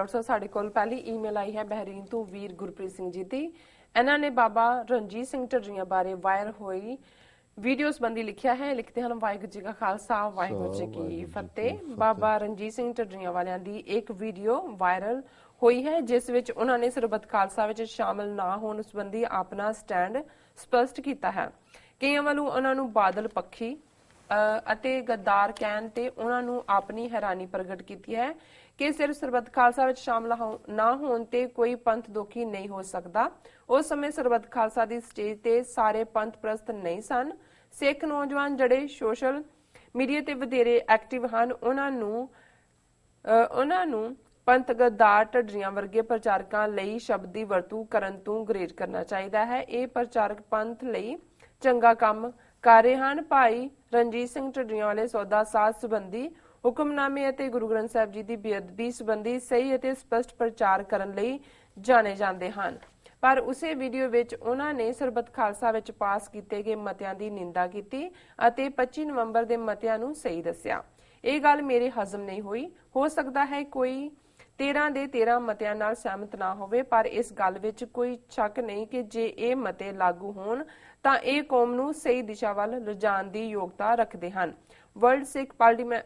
Doctor ਸਾਡੇ ਕੋਲ ਪਹਿਲੀ ਈਮੇਲ ਆਈ ਹੈ ਬਹਿਰੀਨ ਤੋਂ ਵੀਰ ਗੁਰਪ੍ਰੀਤ ਸਿੰਘ ਜੀ ਦੀ। ਇਹਨਾਂ ਨੇ ਬਾਬਾ ਰਣਜੀਤ ਸਿੰਘ ਢੱਡਰੀਆਂ ਬਾਰੇ ਵਾਇਰਲ ਹੋਈ ਵੀਡੀਓ ਸੰਬੰਧੀ ਲਿਖਿਆ ਹੈ। ਲਿਖਦੇ ਹਨ, ਵਾਹਿਗੁਰੂ ਜੀ ਕਾ ਖਾਲਸਾ ਵਾਹਿਗੁਰੂ ਜੀ ਕੀ ਫਤਿਹ। ਬਾਬਾ ਰਣਜੀਤ ਸਿੰਘ ਢੱਡਰੀਆਂ ਵਾਲਿਆਂ ਦੀ ਇੱਕ ਵੀਡੀਓ ਵਾਇਰਲ ਹੋਈ ਹੈ ਜਿਸ ਵਿੱਚ ਉਹਨਾਂ ਨੇ ਸਰਬੱਤ ਖਾਲਸਾ ਵਿੱਚ ਸ਼ਾਮਲ ਨਾ ਹੋਣ ਸੰਬੰਧੀ ਆਪਣਾ ਸਟੈਂਡ ਸਪਸ਼ਟ ਕੀਤਾ ਹੈ। ਕਈਆਂ ਵੱਲੋਂ ਉਹਨਾਂ ਨੂੰ ਬਾਦਲ ਪੱਖੀ ਅਤੇ ਗੱਦਾਰ ਕਹਿਣ ਤੇ ਉਹਨਾਂ ਨੂੰ ਆਪਣੀ ਹੈਰਾਨੀ ਪ੍ਰਗਟ ਕੀਤੀ ਹੈ ਕਿ ਸਿਰਫ ਸਰਬੱਤ ਖਾਲਸਾ ਵਿੱਚ ਸ਼ਾਮਲ ਨਾ ਹੋਣ ਤੇ ਕੋਈ ਪੰਥ ਦੋਖੀ ਨਹੀਂ ਹੋ ਸਕਦਾ। ਉਸ ਸਮੇਂ ਸਰਬੱਤ ਖਾਲਸਾ ਦੀ ਸਟੇਜ ਤੇ ਸਾਰੇ ਪੰਥ ਪ੍ਰਸਤ ਨਹੀਂ ਸਨ। ਸਿੱਖ ਨੌਜਵਾਨ ਜਿਹੜੇ ਸੋਸ਼ਲ ਮੀਡੀਆ ਤੇ ਵਧੇਰੇ ਐਕਟਿਵ ਹਨ ਉਹਨਾਂ ਨੂੰ ਪੰਥ ਗੱਦਾਰ ਢੱਡਰੀਆਂ ਵਰਗੇ ਪ੍ਰਚਾਰਕਾਂ ਲਈ ਸ਼ਬਦ ਦੀ ਵਰਤੋਂ ਕਰਨ ਤੋਂ ਗੁਰੇਜ਼ ਕਰਨਾ ਚਾਹੀਦਾ ਹੈ। ਇਹ ਪ੍ਰਚਾਰਕ ਪੰਥ ਲਈ ਚੰਗਾ ਕੰਮ ਕਰ ਰਹੇ ਹਨ। ਭਾਈ ਰਣਜੀਤ ਸਿੰਘ ਢੱਡਰੀਆਂ ਵਾਲੇ ਸੌਦਾ ਸਾਧ ਸੰਬੰਧੀ ਹੁਕਮਨਾਮੇ ਅਤੇ ਗੁਰੂ ਗ੍ਰੰਥ ਸਾਹਿਬ ਜੀ ਦੀ ਬੇਅਦਬੀ ਸੰਬੰਧੀ ਸਹੀ ਅਤੇ ਸਪਸ਼ਟ ਪ੍ਰਚਾਰ ਕਰਨ ਲਈ ਜਾਣੇ ਜਾਂਦੇ ਹਨ। ਪਰ ਉਸੇ ਵੀਡੀਓ ਵਿੱਚ ਉਹਨਾਂ ਨੇ ਸਰਬੱਤ ਖਾਲਸਾ ਵਿੱਚ ਪਾਸ ਕੀਤੇ ਗਏ ਮਤਿਆਂ ਦੀ ਨਿੰਦਾ ਕੀਤੀ ਅਤੇ 25 ਨਵੰਬਰ ਦੇ ਮਤਿਆਂ ਨੂੰ ਸਹੀ ਦੱਸਿਆ। ਇਹ ਗੱਲ ਮੇਰੇ ਹਜ਼ਮ ਨਹੀਂ ਹੋਈ। ਹੋ ਸਕਦਾ ਹੈ ਕੋਈ 13 ਦੇ 13 ਮਤਿਆਂ ਨਾਲ ਸਹਿਮਤ ਨਾ ਹੋਵੇ, ਪਰ ਇਸ ਗੱਲ ਵਿੱਚ ਕੋਈ ਸ਼ੱਕ ਨਹੀਂ ਕਿ ਜੇ ਇਹ ਮਤੇ ਲਾਗੂ ਹੋਣ ਤਾਂ ਇਹ ਕੌਮ ਨੂੰ ਸਹੀ ਦਿਸ਼ਾ ਵੱਲ ਲਿਜਾਣ ਦੀ ਯੋਗਤਾ ਰੱਖਦੇ ਹਨ। ਵਰਲਡ ਸਿੱਖ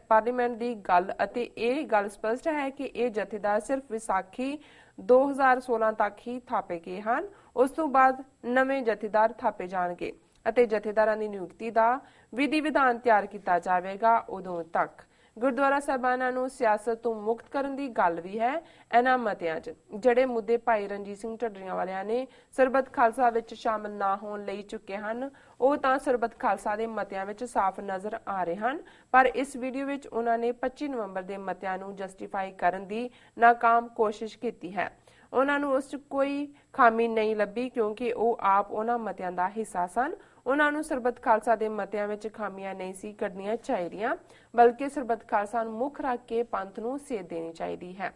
ਪਾਰਲੀਮੈਂਟ ਦੀ ਗੱਲ ਅਤੇ ਇਹ ਗੱਲ ਸਪਸ਼ਟ ਹੈ ਕਿ ਇਹ ਜਥੇਦਾਰ ਸਿਰਫ ਵਿਸਾਖੀ 2016 ਤੱਕ ਹੀ ਥਾਪੇ ਗਏ ਹਨ। ਉਸ ਤੋਂ ਬਾਅਦ ਨਵੇਂ ਜਥੇਦਾਰ ਥਾਪੇ ਜਾਣਗੇ ਅਤੇ ਜਥੇਦਾਰਾਂ ਦੀ ਨਿਯੁਕਤੀ ਦਾ ਵਿਧੀ ਵਿਧਾਨ ਤਿਆਰ ਕੀਤਾ ਜਾਵੇਗਾ। ਉਦੋਂ ਤੱਕ ਗੁਰਦੁਆਰਾ ਸਾਹਿਬਾਨਾਂ ਨੂੰ ਸਿਆਸਤ ਤੋਂ ਮੁਕਤ ਕਰਨ ਦੀ ਗੱਲ ਵੀ ਹੈ। ਇਹਨਾਂ ਮਤਿਆਂ 'ਚ ਜਿਹੜੇ ਮੁੱਦੇ ਭਾਈ ਰਣਜੀਤ ਸਿੰਘ ਢੱਡਰੀਆਂ ਵਾਲਿਆਂ ਨੇ ਸਰਬੱਤ ਖਾਲਸਾ ਵਿੱਚ ਸ਼ਾਮਲ ਨਾ ਹੋਣ ਲਈ ਚੁੱਕੇ ਹਨ ਉਹ ਤਾਂ ਸਰਬੱਤ ਖਾਲਸਾ ਦੇ ਮਤਿਆਂ ਵਿੱਚ ਸਾਫ਼ ਨਜ਼ਰ ਆ ਰਹੇ ਹਨ। ਪਰ ਇਸ ਵੀਡੀਓ ਵਿੱਚ ਉਹਨਾਂ ਨੇ 25 ਨਵੰਬਰ ਦੇ ਮਤਿਆਂ ਨੂੰ ਜਸਟੀਫਾਈ ਕਰਨ ਦੀ ਨਾਕਾਮ ਕੋਸ਼ਿਸ਼ ਕੀਤੀ ਹੈ। ਉਹਨਾਂ ਨੂੰ ਉਸ 'ਚ ਕੋਈ ਖਾਮੀ ਨਹੀਂ ਲੱਭੀ ਕਿਉਂਕਿ ਉਹ ਆਪ ਉਹਨਾਂ ਮਤਿਆਂ ਦਾ ਹਿੱਸਾ ਸਨ। ਉਹਨਾਂ ਨੂੰ ਸਰਬੱਤ ਖਾਲਸਾ ਦੇ ਮਤਿਆਂ ਵਿੱਚ ਖਾਮੀਆਂ ਨਹੀਂ ਸੀ ਕੱਢਣੀਆਂ ਚਾਹੀਦੀਆਂ, ਬਲਕਿ ਸਰਬੱਤ ਖਾਲਸਾ ਨੂੰ ਮੁੱਖ ਰੱਖ ਕੇ ਪੰਥ ਨੂੰ ਸੇਧ ਦੇਣੀ ਚਾਹੀਦੀ ਹੈ।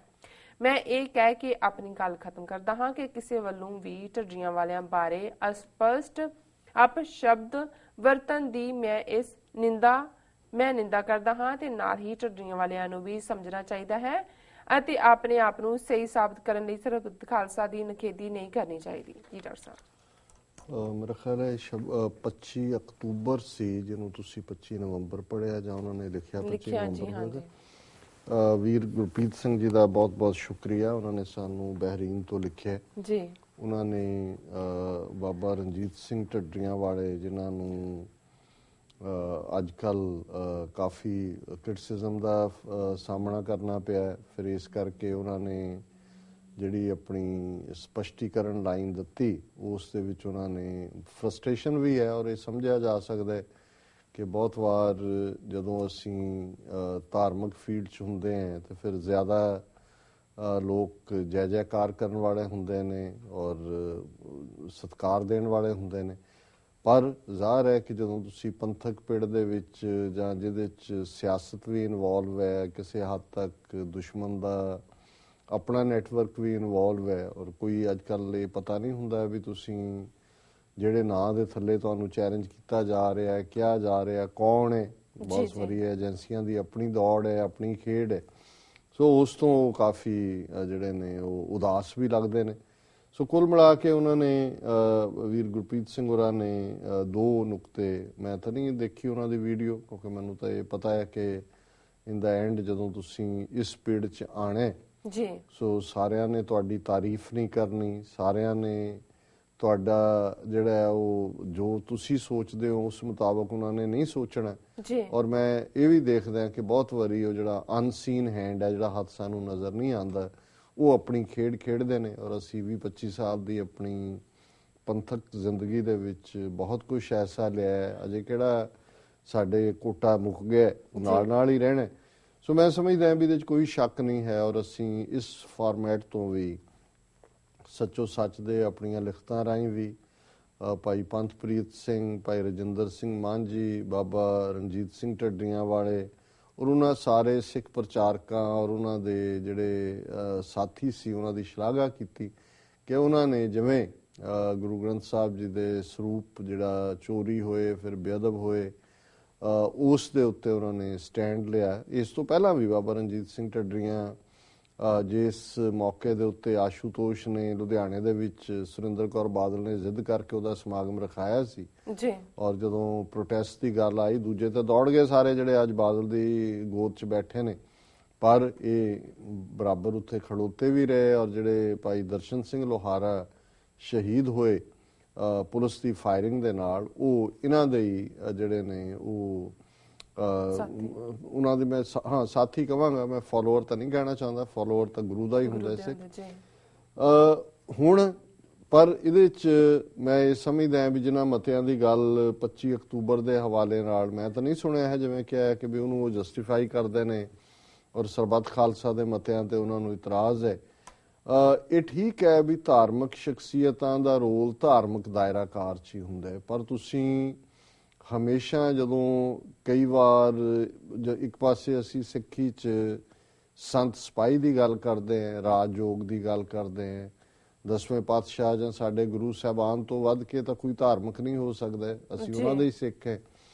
ਮੈਂ ਇਹ ਕਹਿ ਕੇ ਆਪਣੀ ਗੱਲ ਖਤਮ ਕਰਦਾ ਹਾਂ ਕਿ ਕਿਸੇ ਵੱਲੋਂ ਵੀ ਢੱਡਰੀਆਂ ਵਾਲਿਆਂ ਬਾਰੇ ਅਸਪਸ਼ਟ ਅਪਸ਼ਬਦ ਵਰਤਨ ਦੀ ਮੈਂ ਨਿੰਦਾ ਕਰਦਾ ਹਾਂ ਤੇ ਨਾਲ ਹੀ ਢੱਡਰੀਆਂ ਵਾਲਿਆਂ ਨੂੰ ਵੀ ਸਮਝਣਾ ਚਾਹੀਦਾ ਹੈ ਅਤੇ ਆਪਣੇ ਆਪ ਨੂੰ ਸਹੀ ਸਾਬਤ ਕਰਨ ਲਈ ਸਰਬੱਤ ਖਾਲਸਾ ਦੀ ਨਿਖੇਧੀ ਨਹੀਂ ਕਰਨੀ ਚਾਹੀਦੀ। ਜੀ ਡਾਕਟਰ ਸਾਹਿਬ, ਮੇਰਾ ਖਿਆਲ ਹੈ 25 ਅਕਤੂਬਰ ਸੀ ਜਿਹਨੂੰ ਤੁਸੀਂ 25 ਨਵੰਬਰ ਪੜ੍ਹਿਆ ਜਾਂ ਉਹਨਾਂ ਨੇ ਲਿਖਿਆ 25 ਨਵੰਬਰ। ਵੀਰ ਗੁਰਪ੍ਰੀਤ ਸਿੰਘ ਜੀ ਦਾ ਬਹੁਤ ਬਹੁਤ ਸ਼ੁਕਰੀਆ। ਉਹਨਾਂ ਨੇ ਸਾਨੂੰ ਬਹਿਰੀਨ ਤੋਂ ਲਿਖਿਆ ਜੀ। ਉਹਨਾਂ ਨੇ ਬਾਬਾ ਰਣਜੀਤ ਸਿੰਘ ਢੱਡਰੀਆਂ ਵਾਲੇ ਜਿਨ੍ਹਾਂ ਨੂੰ ਅੱਜ ਕੱਲ੍ਹ ਕਾਫੀ ਕ੍ਰਿਟਿਸਿਜ਼ਮ ਦਾ ਸਾਹਮਣਾ ਕਰਨਾ ਪਿਆ, ਫਿਰ ਇਸ ਕਰਕੇ ਉਹਨਾਂ ਨੇ ਜਿਹੜੀ ਆਪਣੀ ਸਪਸ਼ਟੀਕਰਨ ਲਾਈਨ ਦਿੱਤੀ ਉਸ ਦੇ ਵਿੱਚ ਉਹਨਾਂ ਨੇ ਫਰਸਟ੍ਰੇਸ਼ਨ ਵੀ ਹੈ ਔਰ ਇਹ ਸਮਝਿਆ ਜਾ ਸਕਦਾ ਹੈ ਕਿ ਬਹੁਤ ਵਾਰ ਜਦੋਂ ਅਸੀਂ ਧਾਰਮਿਕ ਫੀਲਡ 'ਚ ਹੁੰਦੇ ਹਾਂ ਤਾਂ ਫਿਰ ਜ਼ਿਆਦਾ ਲੋਕ ਜੈ ਜੈਕਾਰ ਕਰਨ ਵਾਲੇ ਹੁੰਦੇ ਨੇ ਔਰ ਸਤਿਕਾਰ ਦੇਣ ਵਾਲੇ ਹੁੰਦੇ ਨੇ। ਪਰ ਜ਼ਾਹਰ ਹੈ ਕਿ ਜਦੋਂ ਤੁਸੀਂ ਪੰਥਕ ਪਿੜ ਦੇ ਵਿੱਚ ਜਾਂ ਜਿਹਦੇ 'ਚ ਸਿਆਸਤ ਵੀ ਇਨਵੋਲਵ ਹੈ, ਕਿਸੇ ਹੱਦ ਤੱਕ ਦੁਸ਼ਮਣ ਦਾ ਆਪਣਾ ਨੈਟਵਰਕ ਵੀ ਇਨਵੋਲਵ ਹੈ ਔਰ ਕੋਈ ਅੱਜ ਕੱਲ੍ਹ ਇਹ ਪਤਾ ਨਹੀਂ ਹੁੰਦਾ ਵੀ ਤੁਸੀਂ ਜਿਹੜੇ ਨਾਂ ਦੇ ਥੱਲੇ ਤੁਹਾਨੂੰ ਚੈਲੰਜ ਕੀਤਾ ਜਾ ਰਿਹਾ ਹੈ, ਕਿਹਾ ਜਾ ਰਿਹਾ ਕੌਣ ਹੈ। ਬਹੁਤ ਸਾਰੀ ਏਜੰਸੀਆਂ ਦੀ ਆਪਣੀ ਦੌੜ ਹੈ, ਆਪਣੀ ਖੇਡ ਹੈ। ਸੋ ਉਸ ਤੋਂ ਕਾਫੀ ਜਿਹੜੇ ਨੇ ਉਹ ਉਦਾਸ ਵੀ ਲੱਗਦੇ ਨੇ। ਸੋ ਕੁੱਲ ਮਿਲਾ ਕੇ ਉਹਨਾਂ ਨੇ ਵੀਰ ਗੁਰਪ੍ਰੀਤ ਸਿੰਘ ਹੋਰਾਂ ਨੇ ਦੋ ਨੁਕਤੇ, ਮੈਂ ਤਾਂ ਨਹੀਂ ਦੇਖੀ ਉਹਨਾਂ ਦੀ ਵੀਡੀਓ ਕਿਉਂਕਿ ਮੈਨੂੰ ਤਾਂ ਇਹ ਪਤਾ ਹੈ ਕਿ ਇਨ ਦਾ ਐਂਡ ਜਦੋਂ ਤੁਸੀਂ ਇਸ ਪੀੜ 'ਚ ਆਣਾ ਜੀ ਸੋ ਸਾਰਿਆਂ ਨੇ ਤੁਹਾਡੀ ਤਾਰੀਫ ਨਹੀਂ ਕਰਨੀ, ਸਾਰਿਆਂ ਨੇ ਤੁਹਾਡਾ ਜਿਹੜਾ ਹੈ ਉਹ ਜੋ ਤੁਸੀਂ ਸੋਚਦੇ ਹੋ ਉਸ ਮੁਤਾਬਕ ਉਹਨਾਂ ਨੇ ਨਹੀਂ ਸੋਚਣਾ ਜੀ। ਔਰ ਮੈਂ ਇਹ ਵੀ ਦੇਖਦਾ ਕਿ ਬਹੁਤ ਵਾਰੀ ਉਹ ਜਿਹੜਾ ਅਨਸੀਨ ਹੈਂਡ ਹੈ, ਜਿਹੜਾ ਹੱਥ ਸਾਨੂੰ ਨਜ਼ਰ ਨਹੀਂ ਆਉਂਦਾ, ਉਹ ਆਪਣੀ ਖੇਡ ਖੇਡਦੇ ਨੇ। ਔਰ ਅਸੀਂ 20-25 ਸਾਲ ਦੀ ਆਪਣੀ ਪੰਥਕ ਜ਼ਿੰਦਗੀ ਦੇ ਵਿੱਚ ਬਹੁਤ ਕੁਛ ਐਸਾ ਲਿਆ ਹੈ, ਅਜੇ ਕਿਹੜਾ ਸਾਡੇ ਕੋਟਾ ਮੁੱਕ ਗਿਆ, ਨਾਲ ਨਾਲ ਹੀ ਰਹਿਣਾ। ਸੋ ਮੈਂ ਸਮਝਦਾ ਵੀ ਇਹਦੇ 'ਚ ਕੋਈ ਸ਼ੱਕ ਨਹੀਂ ਹੈ ਔਰ ਅਸੀਂ ਇਸ ਫਾਰਮੈਟ ਤੋਂ ਵੀ ਸੱਚੋ ਸੱਚ ਦੇ ਆਪਣੀਆਂ ਲਿਖਤਾਂ ਰਾਹੀਂ ਵੀ ਭਾਈ ਪੰਥਪ੍ਰੀਤ ਸਿੰਘ, ਭਾਈ ਰਜਿੰਦਰ ਸਿੰਘ ਮਾਂਝੀ, ਬਾਬਾ ਰਣਜੀਤ ਸਿੰਘ ਢੱਡਰੀਆਂ ਵਾਲੇ ਔਰ ਉਹਨਾਂ ਸਾਰੇ ਸਿੱਖ ਪ੍ਰਚਾਰਕਾਂ ਔਰ ਉਹਨਾਂ ਦੇ ਜਿਹੜੇ ਸਾਥੀ ਸੀ ਉਹਨਾਂ ਦੀ ਸ਼ਲਾਘਾ ਕੀਤੀ ਕਿ ਉਹਨਾਂ ਨੇ ਜਿਵੇਂ ਗੁਰੂ ਗ੍ਰੰਥ ਸਾਹਿਬ ਜੀ ਦੇ ਸਰੂਪ ਜਿਹੜਾ ਚੋਰੀ ਹੋਏ ਫਿਰ ਬੇਅਦਬ ਹੋਏ ਉਸ ਦੇ ਉੱਤੇ ਉਹਨਾਂ ਨੇ ਸਟੈਂਡ ਲਿਆ। ਇਸ ਤੋਂ ਪਹਿਲਾਂ ਵੀ ਬਾਬਾ ਰਣਜੀਤ ਸਿੰਘ ਢੱਡਰੀਆਂ ਜਿਸ ਮੌਕੇ ਦੇ ਉੱਤੇ ਆਸ਼ੂਤੋਸ਼ ਨੇ ਲੁਧਿਆਣੇ ਦੇ ਵਿੱਚ ਸੁਰਿੰਦਰ ਕੌਰ ਬਾਦਲ ਨੇ ਜ਼ਿੱਦ ਕਰਕੇ ਉਹਦਾ ਸਮਾਗਮ ਰਖਾਇਆ ਸੀ ਜੀ, ਔਰ ਜਦੋਂ ਪ੍ਰੋਟੈਸਟ ਦੀ ਗੱਲ ਆਈ ਦੂਜੇ ਤੇ ਦੌੜ ਗਏ ਸਾਰੇ ਜਿਹੜੇ ਅੱਜ ਬਾਦਲ ਦੀ ਗੋਦ 'ਚ ਬੈਠੇ ਨੇ, ਪਰ ਇਹ ਬਰਾਬਰ ਉੱਥੇ ਖੜੋਤੇ ਵੀ ਰਹੇ। ਔਰ ਜਿਹੜੇ ਭਾਈ ਦਰਸ਼ਨ ਸਿੰਘ ਲੋਹਾਰਾ ਸ਼ਹੀਦ ਹੋਏ ਪੁਲਿਸ ਦੀ ਫਾਇਰਿੰਗ ਦੇ ਨਾਲ, ਉਹ ਇਹਨਾਂ ਦੇ ਹੀ ਜਿਹੜੇ ਨੇ ਉਹ ਉਹਨਾਂ ਦੇ ਮੈਂ ਸਾਥੀ ਕਵਾਂਗਾ, ਮੈਂ ਫਾਲੋਅਰ ਤਾਂ ਨਹੀਂ ਕਹਿਣਾ ਚਾਹੁੰਦਾ, ਫਾਲੋਅਰ ਤਾਂ ਗੁਰੂ ਦਾ ਹੀ ਹੁੰਦਾ ਸਿੱਖ। ਹੁਣ ਪਰ ਇਹਦੇ 'ਚ ਮੈਂ ਇਹ ਸਮਝਦਾ ਵੀ ਜਿਨ੍ਹਾਂ ਮਤਿਆਂ ਦੀ ਗੱਲ 25 ਅਕਤੂਬਰ ਦੇ ਹਵਾਲੇ ਨਾਲ ਮੈਂ ਤਾਂ ਨਹੀਂ ਸੁਣਿਆ ਹੈ ਜਿਵੇਂ ਕਿਹਾ ਕਿ ਵੀ ਉਹਨੂੰ ਉਹ ਜਸਟੀਫਾਈ ਕਰਦੇ ਨੇ ਔਰ ਸਰਬੱਤ ਖਾਲਸਾ ਦੇ ਮਤਿਆਂ ਤੇ ਉਹਨਾਂ ਨੂੰ ਇਤਰਾਜ਼ ਹੈ। ਇਹ ਠੀਕ ਹੈ ਵੀ ਧਾਰਮਿਕ ਸ਼ਖਸੀਅਤਾਂ ਦਾ ਰੋਲ ਧਾਰਮਿਕ ਦਾਇਰਾਕਾਰ 'ਚ ਹੀ ਹੁੰਦਾ ਹੈ, ਪਰ ਤੁਸੀਂ ਹਮੇਸ਼ਾ ਜਦੋਂ ਕਈ ਵਾਰ ਇੱਕ ਪਾਸੇ ਅਸੀਂ ਸਿੱਖੀ 'ਚ ਸੰਤ ਸਿਪਾਹੀ ਦੀ ਗੱਲ ਕਰਦੇ ਹਾਂ, ਰਾਜਯੋਗ ਦੀ ਗੱਲ ਕਰਦੇ ਹਾਂ, 10ਵੇਂ ਪਾਤਸ਼ਾਹ ਜਾਂ ਸਾਡੇ ਗੁਰੂ ਸਾਹਿਬਾਨ ਤੋਂ ਵੱਧ ਕੇ ਤਾਂ ਕੋਈ ਧਾਰਮਿਕ ਨਹੀਂ ਹੋ ਸਕਦਾ, ਅਸੀਂ ਉਹਨਾਂ ਦੇ ਹੀ ਸਿੱਖ ਹੈ।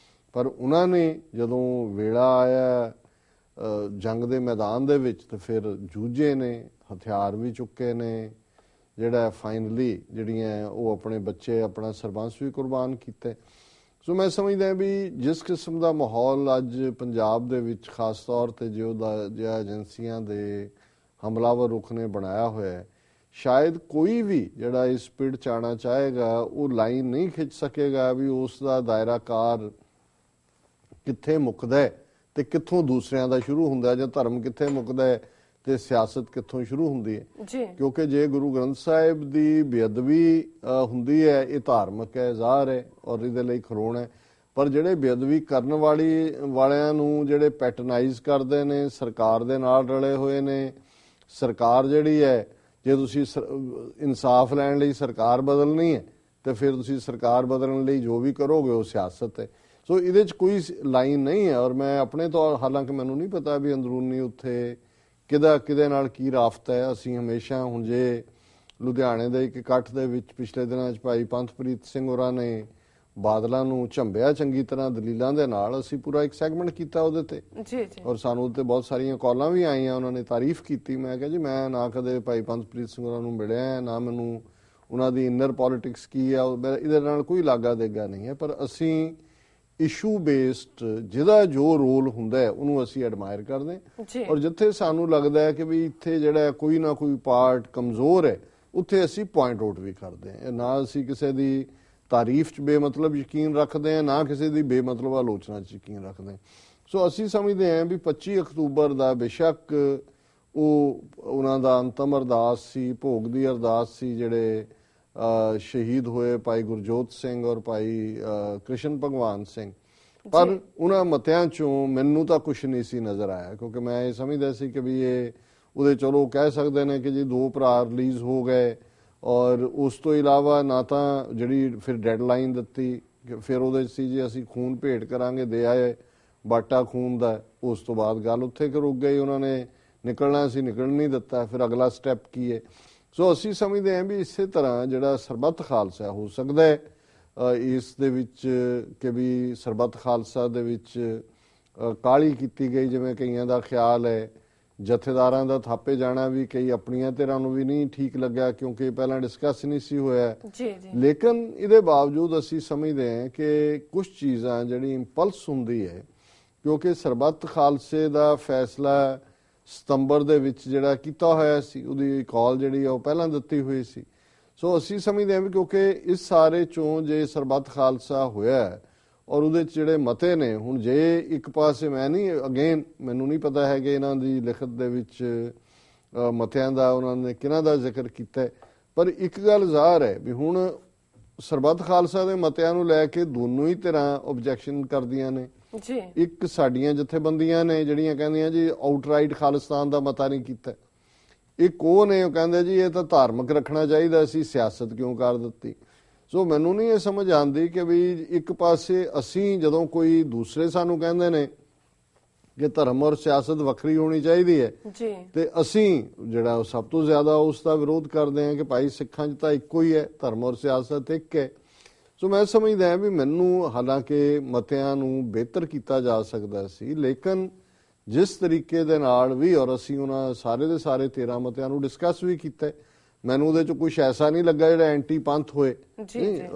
ਪਰ ਉਹਨਾਂ ਨੇ ਜਦੋਂ ਵੇਲਾ ਆਇਆ ਜੰਗ ਦੇ ਮੈਦਾਨ ਦੇ ਵਿੱਚ ਤੇ ਫਿਰ ਜੂਝੇ ਨੇ, ਹਥਿਆਰ ਵੀ ਚੁੱਕੇ ਨੇ, ਜਿਹੜਾ ਫਾਈਨਲੀ ਜਿਹੜੀਆਂ ਉਹ ਆਪਣੇ ਬੱਚੇ ਆਪਣਾ ਸਰਬੰਸ ਵੀ ਕੁਰਬਾਨ ਕੀਤੇ। ਸੋ ਮੈਂ ਸਮਝਦਾ ਵੀ ਜਿਸ ਕਿਸਮ ਦਾ ਮਾਹੌਲ ਅੱਜ ਪੰਜਾਬ ਦੇ ਵਿੱਚ ਖਾਸ ਤੌਰ ਤੇ ਜਿਹੜਾ ਏਜੰਸੀਆਂ ਦੇ ਹਮਲਾਵਰ ਰੁਖ ਨੇ ਬਣਾਇਆ ਹੋਇਆ ਹੈ, ਸ਼ਾਇਦ ਕੋਈ ਵੀ ਜਿਹੜਾ ਇਸ ਪਿੜ 'ਚ ਆਉਣਾ ਚਾਹੇਗਾ ਉਹ ਲਾਈਨ ਨਹੀਂ ਖਿੱਚ ਸਕੇਗਾ ਵੀ ਉਸ ਦਾ ਦਾਇਰਾਕਾਰ ਕਿੱਥੇ ਮੁੱਕਦਾ ਹੈ ਤੇ ਕਿੱਥੋਂ ਦੂਸਰਿਆਂ ਦਾ ਸ਼ੁਰੂ ਹੁੰਦਾ, ਜਾਂ ਧਰਮ ਕਿੱਥੇ ਮੁੱਕਦਾ ਹੈ ਤੇ ਸਿਆਸਤ ਕਿੱਥੋਂ ਸ਼ੁਰੂ ਹੁੰਦੀ ਹੈ। ਕਿਉਂਕਿ ਜੇ ਗੁਰੂ ਗ੍ਰੰਥ ਸਾਹਿਬ ਦੀ ਬੇਅਦਬੀ ਹੁੰਦੀ ਹੈ, ਇਹ ਧਾਰਮਿਕ ਹੈ, ਜ਼ਾਹਰ ਹੈ ਔਰ ਇਹਦੇ ਲਈ ਖਲੋਣ ਹੈ, ਪਰ ਜਿਹੜੇ ਬੇਅਦਬੀ ਕਰਨ ਵਾਲਿਆਂ ਨੂੰ ਜਿਹੜੇ ਪੈਟਰਨਾਈਜ਼ ਕਰਦੇ ਨੇ, ਸਰਕਾਰ ਦੇ ਨਾਲ ਰਲੇ ਹੋਏ ਨੇ, ਸਰਕਾਰ ਜਿਹੜੀ ਹੈ, ਜੇ ਤੁਸੀਂ ਇਨਸਾਫ ਲੈਣ ਲਈ ਸਰਕਾਰ ਬਦਲਣੀ ਹੈ ਤੇ ਫਿਰ ਤੁਸੀਂ ਸਰਕਾਰ ਬਦਲਣ ਲਈ ਜੋ ਵੀ ਕਰੋਗੇ ਉਹ ਸਿਆਸਤ ਹੈ। ਸੋ ਇਹਦੇ 'ਚ ਕੋਈ ਲਾਈਨ ਨਹੀਂ ਹੈ। ਔਰ ਮੈਂ ਆਪਣੇ ਤੋਂ, ਹਾਲਾਂਕਿ ਮੈਨੂੰ ਨਹੀਂ ਪਤਾ ਵੀ ਅੰਦਰੂਨੀ ਉੱਥੇ ਕਿਹਦੇ ਨਾਲ ਕੀ ਰਾਬਤਾ ਹੈ। ਅਸੀਂ ਹਮੇਸ਼ਾ, ਹੁਣ ਜੇ ਲੁਧਿਆਣੇ ਦੇ ਇੱਕ ਇਕੱਠ ਦੇ ਵਿੱਚ ਪਿਛਲੇ ਦਿਨਾਂ 'ਚ ਭਾਈ ਪੰਥਪ੍ਰੀਤ ਸਿੰਘ ਹੋਰਾਂ ਨੇ ਬਾਦਲਾਂ ਨੂੰ ਝੰਬਿਆ ਚੰਗੀ ਤਰ੍ਹਾਂ ਦਲੀਲਾਂ ਦੇ ਨਾਲ, ਅਸੀਂ ਪੂਰਾ ਇੱਕ ਸੈਗਮੈਂਟ ਕੀਤਾ ਉਹਦੇ ਤੇ ਔਰ ਸਾਨੂੰ ਉਹਦੇ ਬਹੁਤ ਸਾਰੀਆਂ ਕਾਲਾਂ ਵੀ ਆਈਆਂ, ਉਹਨਾਂ ਨੇ ਤਾਰੀਫ ਕੀਤੀ। ਮੈਂ ਕਿਹਾ ਜੀ ਮੈਂ ਨਾ ਕਦੇ ਭਾਈ ਪੰਥਪ੍ਰੀਤ ਸਿੰਘ ਹੋਰਾਂ ਨੂੰ ਮਿਲਿਆ, ਨਾ ਮੈਨੂੰ ਉਹਨਾਂ ਦੀ ਇਨਰ ਪੋਲਿਟਿਕਸ ਕੀ ਆ, ਇਹਦੇ ਨਾਲ ਕੋਈ ਲਾਗਾ ਦੇਗਾ ਨਹੀਂ ਹੈ, ਪਰ ਅਸੀਂ ਇਸ਼ੂ ਬੇਸਡ ਜਿਹਦਾ ਜੋ ਰੋਲ ਹੁੰਦਾ ਹੈ ਉਹਨੂੰ ਅਸੀਂ ਐਡਮਾਇਰ ਕਰਦੇ ਹਾਂ। ਔਰ ਜਿੱਥੇ ਸਾਨੂੰ ਲੱਗਦਾ ਹੈ ਕਿ ਵੀ ਇੱਥੇ ਜਿਹੜਾ ਕੋਈ ਨਾ ਕੋਈ ਪਾਰਟ ਕਮਜ਼ੋਰ ਹੈ, ਉੱਥੇ ਅਸੀਂ ਪੁਆਇੰਟ ਆਊਟ ਵੀ ਕਰਦੇ ਹਾਂ। ਨਾ ਅਸੀਂ ਕਿਸੇ ਦੀ ਤਾਰੀਫ 'ਚ ਬੇਮਤਲਬ ਯਕੀਨ ਰੱਖਦੇ ਹਾਂ, ਨਾ ਕਿਸੇ ਦੀ ਬੇਮਤਲਬ ਆਲੋਚਨਾ 'ਚ ਯਕੀਨ ਰੱਖਦੇ ਹਾਂ। ਸੋ ਅਸੀਂ ਸਮਝਦੇ ਹਾਂ ਵੀ 25 ਅਕਤੂਬਰ ਦਾ ਬੇਸ਼ੱਕ ਉਹ ਉਹਨਾਂ ਦਾ ਅੰਤਮ ਅਰਦਾਸ ਸੀ, ਭੋਗ ਦੀ ਅਰਦਾਸ ਸੀ, ਜਿਹੜੇ ਸ਼ਹੀਦ ਹੋਏ ਭਾਈ ਗੁਰਜੋਤ ਸਿੰਘ ਔਰ ਭਾਈ ਕ੍ਰਿਸ਼ਨ ਭਗਵਾਨ ਸਿੰਘ, ਪਰ ਉਹਨਾਂ ਮਤਿਆਂ 'ਚੋਂ ਮੈਨੂੰ ਤਾਂ ਕੁਛ ਨਹੀਂ ਸੀ ਨਜ਼ਰ ਆਇਆ, ਕਿਉਂਕਿ ਮੈਂ ਇਹ ਸਮਝਦਾ ਸੀ ਕਿ ਵੀ ਇਹ ਉਹਦੇ ਚਲੋ ਕਹਿ ਸਕਦੇ ਨੇ ਕਿ ਜੀ 2 ਭਰਾ ਰਿਲੀਜ਼ ਹੋ ਗਏ, ਔਰ ਉਸ ਤੋਂ ਇਲਾਵਾ ਨਾ ਤਾਂ ਜਿਹੜੀ ਫਿਰ ਡੈਡਲਾਈਨ ਦਿੱਤੀ, ਫਿਰ ਉਹਦੇ ਸੀ ਜੀ ਅਸੀਂ ਖੂਨ ਭੇਟ ਕਰਾਂਗੇ, ਦੇ ਆਏ ਬਾਟਾ ਖੂਨ ਦਾ, ਉਸ ਤੋਂ ਬਾਅਦ ਗੱਲ ਉੱਥੇ ਕਿ ਰੁਕ ਗਈ, ਉਹਨਾਂ ਨੇ ਨਿਕਲਣਾ ਸੀ, ਨਿਕਲਣ ਨਹੀਂ ਦਿੱਤਾ, ਫਿਰ ਅਗਲਾ ਸਟੈਪ ਕੀ ਹੈ। ਸੋ ਅਸੀਂ ਸਮਝਦੇ ਹਾਂ ਵੀ ਇਸੇ ਤਰ੍ਹਾਂ ਜਿਹੜਾ ਸਰਬੱਤ ਖਾਲਸਾ ਹੋ ਸਕਦਾ ਹੈ ਇਸ ਦੇ ਵਿੱਚ ਕਿ ਵੀ ਸਰਬੱਤ ਖਾਲਸਾ ਦੇ ਵਿੱਚ ਕਾਹਲੀ ਕੀਤੀ ਗਈ, ਜਿਵੇਂ ਕਈਆਂ ਦਾ ਖਿਆਲ ਹੈ। ਜਥੇਦਾਰਾਂ ਦਾ ਥਾਪੇ ਜਾਣਾ ਵੀ ਕਈ ਆਪਣੀਆਂ ਧਿਰਾਂ ਨੂੰ ਵੀ ਨਹੀਂ ਠੀਕ ਲੱਗਿਆ, ਕਿਉਂਕਿ ਪਹਿਲਾਂ ਡਿਸਕਸ ਨਹੀਂ ਸੀ ਹੋਇਆ। ਲੇਕਿਨ ਇਹਦੇ ਬਾਵਜੂਦ ਅਸੀਂ ਸਮਝਦੇ ਹਾਂ ਕਿ ਕੁਝ ਚੀਜ਼ਾਂ ਜਿਹੜੀ ਇੰਪਲਸ ਹੁੰਦੀ ਹੈ, ਕਿਉਂਕਿ ਸਰਬੱਤ ਖਾਲਸੇ ਦਾ ਫੈਸਲਾ ਸਤੰਬਰ ਦੇ ਵਿੱਚ ਜਿਹੜਾ ਕੀਤਾ ਹੋਇਆ ਸੀ, ਉਹਦੀ ਕਾਲ ਜਿਹੜੀ ਉਹ ਪਹਿਲਾਂ ਦਿੱਤੀ ਹੋਈ ਸੀ। ਸੋ ਅਸੀਂ ਸਮਝਦੇ ਹਾਂ ਵੀ ਕਿਉਂਕਿ ਇਸ ਸਾਰੇ ਚੋਂ ਜੇ ਸਰਬੱਤ ਖਾਲਸਾ ਹੋਇਆ ਔਰ ਉਹਦੇ 'ਚ ਜਿਹੜੇ ਮਤੇ ਨੇ, ਹੁਣ ਜੇ ਇੱਕ ਪਾਸੇ ਮੈਂ ਨਹੀਂ, ਅਗੇਨ ਮੈਨੂੰ ਨਹੀਂ ਪਤਾ ਹੈ ਕਿ ਇਹਨਾਂ ਦੀ ਲਿਖਤ ਦੇ ਵਿੱਚ ਮਤਿਆਂ ਦਾ ਉਹਨਾਂ ਨੇ ਕਿਹਨਾਂ ਦਾ ਜ਼ਿਕਰ ਕੀਤਾ, ਪਰ ਇੱਕ ਗੱਲ ਜ਼ਾਹਰ ਹੈ ਵੀ ਹੁਣ ਸਰਬੱਤ ਖਾਲਸਾ ਦੇ ਮਤਿਆਂ ਨੂੰ ਲੈ ਕੇ ਦੋਨੋਂ ਹੀ ਧਿਰਾਂ ਆਬਜੈਕਸ਼ਨ ਕਰਦੀਆਂ ਨੇ। ਇੱਕ ਸਾਡੀਆਂ ਜਥੇਬੰਦੀਆਂ ਨੇ ਜਿਹੜੀਆਂ ਕਹਿੰਦੀਆਂ ਜੀ ਆਊਟਰਾਈਟ ਖਾਲਿਸਤਾਨ ਦਾ ਮਤਾ ਨਹੀਂ ਕੀਤਾ, ਇੱਕ ਉਹ ਨੇ ਉਹ ਕਹਿੰਦੇ ਜੀ ਇਹ ਤਾਂ ਧਾਰਮਿਕ ਰੱਖਣਾ ਚਾਹੀਦਾ ਸੀ, ਸਿਆਸਤ ਕਿਉਂ ਕਰ ਦਿੱਤੀ। ਸੋ ਮੈਨੂੰ ਨਹੀਂ ਇਹ ਸਮਝ ਆਉਂਦੀ ਕਿ ਵੀ ਇੱਕ ਪਾਸੇ ਅਸੀਂ ਜਦੋਂ ਕੋਈ ਦੂਸਰੇ ਸਾਨੂੰ ਕਹਿੰਦੇ ਨੇ ਕਿ ਧਰਮ ਔਰ ਸਿਆਸਤ ਵੱਖਰੀ ਹੋਣੀ ਚਾਹੀਦੀ ਹੈ, ਤੇ ਅਸੀਂ ਜਿਹੜਾ ਸਭ ਤੋਂ ਜ਼ਿਆਦਾ ਉਸ ਦਾ ਵਿਰੋਧ ਕਰਦੇ ਹਾਂ ਕਿ ਭਾਈ ਸਿੱਖਾਂ 'ਚ ਤਾਂ ਇੱਕੋ ਹੀ ਹੈ, ਧਰਮ ਔਰ ਸਿਆਸਤ ਇੱਕ ਹੈ। ਸੋ ਮੈਂ ਸਮਝਦਾ ਵੀ ਮੈਨੂੰ, ਹਾਲਾਂਕਿ ਮਤਿਆਂ ਨੂੰ ਬਿਹਤਰ ਕੀਤਾ ਜਾ ਸਕਦਾ ਸੀ, ਲੇਕਿਨ ਜਿਸ ਤਰੀਕੇ ਦੇ ਨਾਲ ਵੀ, ਔਰ ਅਸੀਂ ਉਹਨਾਂ ਸਾਰੇ ਦੇ ਸਾਰੇ 13 ਮਤਿਆਂ ਨੂੰ ਡਿਸਕਸ ਵੀ ਕੀਤਾ, ਮੈਨੂੰ ਉਹਦੇ ਚ ਕੁਝ ਐਸਾ ਨਹੀਂ ਲੱਗਾ ਜਿਹੜਾ ਐਂਟੀ ਪੰਥ ਹੋਏ।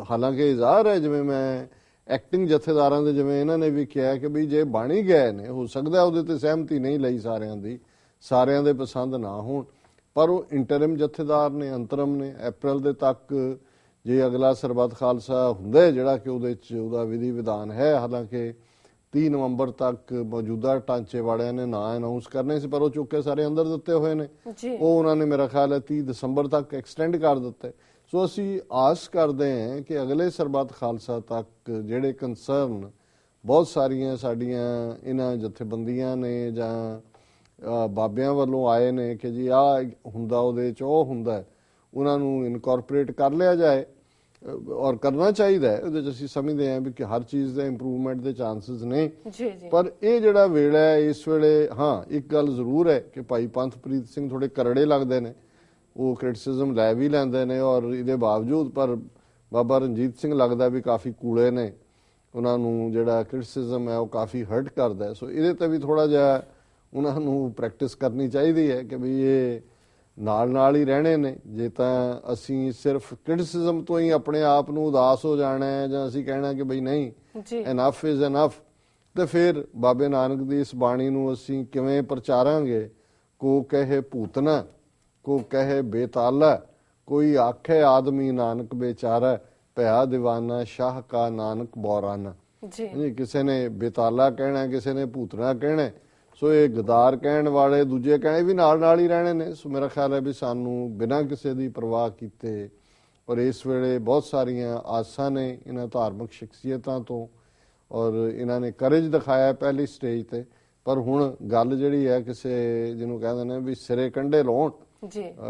ਹਾਲਾਂਕਿ ਜ਼ਾਹਰ ਹੈ, ਜਿਵੇਂ ਮੈਂ ਐਕਟਿੰਗ ਜਥੇਦਾਰਾਂ ਦੇ ਜਿਵੇਂ ਇਹਨਾਂ ਨੇ ਵੀ ਕਿਹਾ ਕਿ ਵੀ ਜੇ ਬਣ ਹੀ ਗਏ ਨੇ, ਹੋ ਸਕਦਾ ਉਹਦੇ ਤੇ ਸਹਿਮਤੀ ਨਹੀਂ ਲਈ ਸਾਰਿਆਂ ਦੀ, ਸਾਰਿਆਂ ਦੇ ਪਸੰਦ ਨਾ ਹੋਣ, ਪਰ ਉਹ ਇੰਟਰਿਮ ਜਥੇਦਾਰ ਨੇ, ਅੰਤਰਮ ਨੇ। ਅਪ੍ਰੈਲ ਦੇ ਤੱਕ ਜੇ ਅਗਲਾ ਸਰਬੱਤ ਖਾਲਸਾ ਹੁੰਦਾ ਜਿਹੜਾ ਕਿ ਉਹਦੇ ਚ ਉਹਦਾ ਵਿਧੀ ਵਿਧਾਨ ਹੈ, ਹਾਲਾਂਕਿ 30 ਨਵੰਬਰ ਤੱਕ ਮੌਜੂਦਾ ਢਾਂਚੇ ਵਾਲਿਆਂ ਨੇ ਨਾਂ ਅਨਾਉਂਸ ਕਰਨੇ ਸੀ, ਪਰ ਉਹ ਚੁੱਕ ਕੇ ਸਾਰੇ ਅੰਦਰ ਦਿੱਤੇ ਹੋਏ ਨੇ। ਉਹ ਉਹਨਾਂ ਨੇ ਮੇਰਾ ਖਿਆਲ ਹੈ 30 ਦਸੰਬਰ ਤੱਕ ਐਕਸਟੈਂਡ ਕਰ ਦਿੱਤੇ। ਸੋ ਅਸੀਂ ਆਸ ਕਰਦੇ ਹਾਂ ਕਿ ਅਗਲੇ ਸਰਬੱਤ ਖਾਲਸਾ ਤੱਕ ਜਿਹੜੇ ਕੰਸਰਨ ਬਹੁਤ ਸਾਰੀਆਂ ਸਾਡੀਆਂ ਇਹਨਾਂ ਜਥੇਬੰਦੀਆਂ ਨੇ ਜਾਂ ਬਾਬਿਆਂ ਵੱਲੋਂ ਆਏ ਨੇ ਕਿ ਜੀ ਆਹ ਹੁੰਦਾ, ਉਹਦੇ ਚ ਉਹ ਹੁੰਦਾ, ਉਹਨਾਂ ਨੂੰ ਇਨਕੋਰਪੋਰੇਟ ਕਰ ਲਿਆ ਜਾਏ, ਔਰ ਕਰਨਾ ਚਾਹੀਦਾ ਹੈ। ਉਹਦੇ ਚ ਅਸੀਂ ਸਮਝਦੇ ਹਾਂ ਵੀ ਕਿ ਹਰ ਚੀਜ਼ ਦੇ ਇੰਪਰੂਵਮੈਂਟ ਦੇ ਚਾਂਸਸ ਨੇ, ਪਰ ਇਹ ਜਿਹੜਾ ਵੇਲਾ ਹੈ ਇਸ ਵੇਲੇ, ਹਾਂ ਇੱਕ ਗੱਲ ਜ਼ਰੂਰ ਹੈ ਕਿ ਭਾਈ ਪੰਥਪ੍ਰੀਤ ਸਿੰਘ ਥੋੜੇ ਕਰੜੇ ਲੱਗਦੇ ਨੇ, ਉਹ ਕ੍ਰਿਟਿਸਿਜ਼ਮ ਲੈ ਵੀ ਲੈਂਦੇ ਨੇ, ਔਰ ਇਹਦੇ ਬਾਵਜੂਦ ਪਰ ਬਾਬਾ ਰਣਜੀਤ ਸਿੰਘ ਲੱਗਦਾ ਵੀ ਕਾਫੀ ਕੂਲੇ ਨੇ, ਉਹਨਾਂ ਨੂੰ ਜਿਹੜਾ ਕ੍ਰਿਟਿਸਿਜ਼ਮ ਹੈ ਉਹ ਕਾਫੀ ਹਰਟ ਕਰਦਾ। ਸੋ ਇਹਦੇ ਤੇ ਵੀ ਥੋੜਾ ਜਿਹਾ ਉਹਨਾਂ ਨੂੰ ਪ੍ਰੈਕਟਿਸ ਕਰਨੀ ਚਾਹੀਦੀ ਹੈ ਕਿ ਵੀ ਇਹ ਨਾਲ ਹੀ ਰਹਿਣੇ ਨੇ। ਜੇ ਤਾਂ ਅਸੀਂ ਸਿਰਫ ਕ੍ਰਿਟਿਸਿਜ਼ਮ ਤੋਂ ਹੀ ਆਪਣੇ ਆਪ ਨੂੰ ਉਦਾਸ ਹੋ ਜਾਣਾ ਹੈ, ਜਾਂ ਅਸੀਂ ਕਹਿਣਾ ਕਿ ਬਈ ਨਹੀਂ ਇਨਫ ਇਜ਼ ਇਨਫ, ਤੇ ਫਿਰ ਬਾਬੇ ਨਾਨਕ ਦੀ ਇਸ ਬਾਣੀ ਨੂੰ ਅਸੀਂ ਕਿਵੇਂ ਪ੍ਰਚਾਰਾਂਗੇ? ਕੋ ਕਹੇ ਭੂਤਨਾ, ਕੋ ਕਹੇ ਬੇਤਾਲਾ, ਕੋਈ ਆਖੇ ਆਦਮੀ ਨਾਨਕ ਬੇਚਾਰਾ, ਭਇਆ ਦੀਵਾਨਾ ਸ਼ਾਹ ਕਾ ਨਾਨਕ ਬੌਰਾਨਾ। ਜੀ ਕਿਸੇ ਨੇ ਬੇਤਾਲਾ ਕਹਿਣਾ, ਕਿਸੇ ਨੇ ਭੂਤਨਾ ਕਹਿਣਾ, ਸੋ ਇਹ ਗਦਾਰ ਕਹਿਣ ਵਾਲੇ ਦੂਜੇ ਕਹਿਣੇ ਵੀ ਨਾਲ ਹੀ ਰਹਿਣੇ ਨੇ। ਸੋ ਮੇਰਾ ਖਿਆਲ ਹੈ ਵੀ ਸਾਨੂੰ ਬਿਨਾਂ ਕਿਸੇ ਦੀ ਪਰਵਾਹ ਕੀਤੇ, ਔਰ ਇਸ ਵੇਲੇ ਬਹੁਤ ਸਾਰੀਆਂ ਆਸਾਂ ਨੇ ਇਹਨਾਂ ਧਾਰਮਿਕ ਸ਼ਖਸੀਅਤਾਂ ਤੋਂ, ਔਰ ਇਹਨਾਂ ਨੇ ਕਰੇਜ ਦਿਖਾਇਆ ਪਹਿਲੀ ਸਟੇਜ ਤੇ, ਪਰ ਹੁਣ ਗੱਲ ਜਿਹੜੀ ਹੈ ਕਿਸੇ ਜਿਹਨੂੰ ਕਹਿੰਦੇ ਨੇ ਵੀ ਸਿਰੇ ਕੰਢੇ ਲਾਉਣ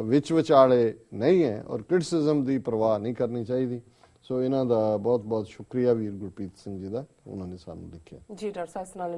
ਵਿੱਚ ਵਿਚਾਲੇ ਨਹੀਂ ਹੈ, ਔਰ ਕ੍ਰਿਟਿਸਿਜ਼ਮ ਦੀ ਪਰਵਾਹ ਨਹੀਂ ਕਰਨੀ ਚਾਹੀਦੀ। ਸੋ ਇਹਨਾਂ ਦਾ ਬਹੁਤ ਬਹੁਤ ਸ਼ੁਕਰੀਆ ਵੀਰ ਗੁਰਪ੍ਰੀਤ ਸਿੰਘ ਜੀ ਦਾ, ਉਹਨਾਂ ਨੇ ਸਾਨੂੰ ਲਿਖਿਆ। ਜੀ ਡਾਕਟਰ ਸਾਹਿਬ ਨਾਲ